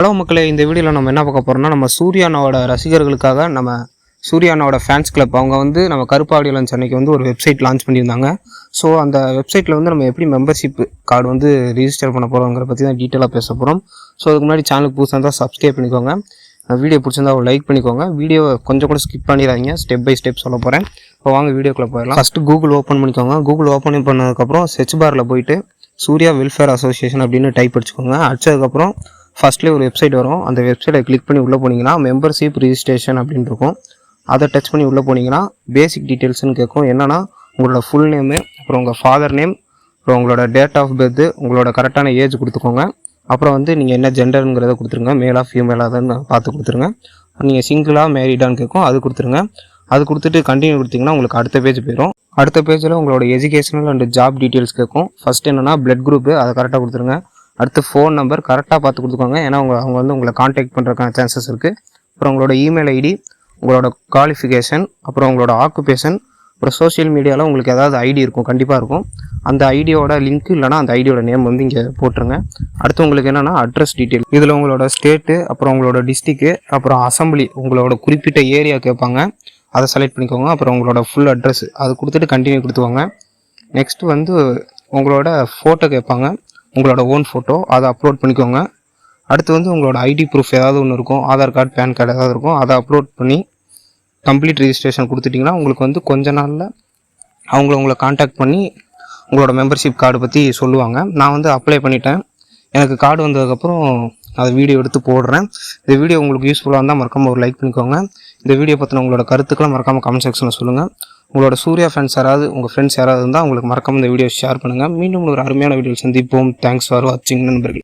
Hello மக்களே, இந்த வீடியோவில் நம்ம என்ன பார்க்க போகிறோம்னா, நம்ம சூர்யா அண்ணாவோட ரசிகர்களுக்காக நம்ம சூர்யா அண்ணாவோட ஃபேன்ஸ் கிளப் அவங்க வந்து நம்ம கருப்பாடி லஞ்ச் அன்னைக்கு வந்து ஒரு வெப்சைட் லான்ச் பண்ணியிருந்தாங்க. ஸோ அந்த வெப்சைட்டில் வந்து நம்ம எப்படி மெம்பர்ஷிப் கார்டு வந்து ரிஜிஸ்டர் பண்ண போகிறோங்கிற பற்றி தான் டீட்டெயிலாக பேச போகிறோம். ஸோ அதுக்கு முன்னாடி சேனலுக்கு புதுசாக இருந்தால் சப்ஸ்கிரைப் பண்ணிக்கோங்க. வீடியோ பிடிச்சிருந்தா ஒரு லைக் பண்ணிக்கோங்க. வீடியோவை கொஞ்சம் கூட ஸ்கிப் பண்ணிடாதீங்க, ஸ்டெப் பை ஸ்டெப் சொல்ல போகிறேன். இப்போ வாங்க வீடியோக்குள்ளே போயிடலாம். ஃபஸ்ட்டு கூகுள் ஓப்பன் பண்ணிக்கோங்க. கூகுள் ஓப்பன் பண்ணதுக்கப்புறம் சர்ச் பாரில் போயிட்டு சூர்யா வெல்ஃபேர் அசோசியேஷன் அப்படின்னு டைப் அடிச்சுக்கோங்க. அடிச்சதுக்கப்புறம் ஃபஸ்ட்லேயே ஒரு வெப்சைட் வரும். அந்த வெப்சைட்டை கிளிக் பண்ணி உள்ளே போனீங்கன்னா மெம்பர்ஷிப் ரிஜிஸ்ட்ரேஷன் அப்படின்னு இருக்கும். அதை டச் பண்ணி உள்ளே போனீங்கன்னா பேசிக் டீட்டெயில்ஸ்னு கேட்கும். என்னென்னா உங்களோட ஃபுல் நேமு, அப்புறம் உங்கள் ஃபாதர் நேம், அப்புறம் உங்களோட டேட் ஆஃப் பர்த்து, உங்களோட கரெக்டான ஏஜ் கொடுத்துக்கோங்க. அப்புறம் வந்து நீங்கள் என்ன ஜெண்டருங்கிறத கொடுத்துருங்க. மேலாக ஃபீமேலாக பார்த்து கொடுத்துருங்க. நீங்கள் சிங்கிளாக மேரிடான்னு கேட்கும், அது கொடுத்துருங்க. அது கொடுத்துட்டு கண்டினியூ கொடுத்தீங்கன்னா உங்களுக்கு அடுத்த பேஜ் போயிடும். அடுத்த பேஜில் உங்களோட எஜுகேஷனல் அண்ட் ஜாப் டீட்டெயில்ஸ் கேட்கும். ஃபஸ்ட் என்னென்னா பிளட் குரூப்பு, அதை கரெக்டாக கொடுத்துருங்க. அடுத்து ஃபோன் நம்பர் கரெக்டாக பார்த்து கொடுத்துக்கோங்க, ஏன்னா அவங்க வந்து உங்களை காண்டாக்ட் பண்ணுறதுக்கான சான்சஸ் இருக்குது. அப்புறம் உங்களோட இமெயில் ஐடி, உங்களோட குவாலிஃபிகேஷன், அப்புறம் உங்களோட ஆக்குபேஷன், அப்புறம் சோஷியல் மீடியாவில் உங்களுக்கு ஏதாவது ஐடி இருக்கும், கண்டிப்பாக இருக்கும். அந்த ஐடியோட லிங்க் இல்லைனா அந்த ஐடியோட நேம் வந்து இங்கே போட்டுருங்க. அடுத்து உங்களுக்கு என்னென்னா அட்ரஸ் டீட்டெயில், இதில் உங்களோட ஸ்டேட்டு, அப்புறம் உங்களோட டிஸ்ட்ரிக்கு, அப்புறம் அசம்பிளி, உங்களோட குறிப்பிட்ட ஏரியா கேட்பாங்க, அதை செலக்ட் பண்ணிக்கோங்க. அப்புறம் உங்களோட ஃபுல் அட்ரஸ் அது கொடுத்துட்டு கண்டினியூ கொடுத்துவாங்க. நெக்ஸ்ட் வந்து உங்களோட ஃபோட்டோ கேட்பாங்க, உங்களோட ஓன் ஃபோட்டோ, அதை அப்லோட் பண்ணிக்கோங்க. அடுத்து வந்து உங்களோட ஐடி ப்ரூஃப் ஏதாவது ஒன்று இருக்கும், ஆதார் கார்டு, பேன் கார்டு ஏதாவது இருக்கும், அதை அப்லோட் பண்ணி கம்ப்ளீட் ரிஜிஸ்ட்ரேஷன் கொடுத்துட்டிங்கன்னா உங்களுக்கு வந்து கொஞ்ச நாளில் உங்களை காண்டாக்ட் பண்ணி உங்களோட மெம்பர்ஷிப் கார்டு பற்றி சொல்லுவாங்க. நான் வந்து அப்ளை பண்ணிட்டேன். எனக்கு கார்டு வந்ததுக்கப்புறம் அதை வீடியோ எடுத்து போடுறேன். இந்த வீடியோ உங்களுக்கு யூஸ்ஃபுல்லாக இருந்தால் மறக்காமல் ஒரு லைக் பண்ணிக்கோங்க. இந்த வீடியோ பற்றின உங்களோட கருத்துக்களை மறக்காமல் கமெண்ட் செக்ஷனில் சொல்லுங்கள். உங்களோட சூர்யா ஃபேன்ஸ் யாராவது, உங்கள் ஃப்ரெண்ட்ஸ் யாராவது இருந்தால் உங்களுக்கு மறக்காமல் இந்த வீடியோ ஷேர் பண்ணுங்கள். மீண்டும் ஒரு அருமையான வீடியோ சந்திப்போம். தேங்க்ஸ் ஃபார் வாட்சிங் நண்பர்கள்.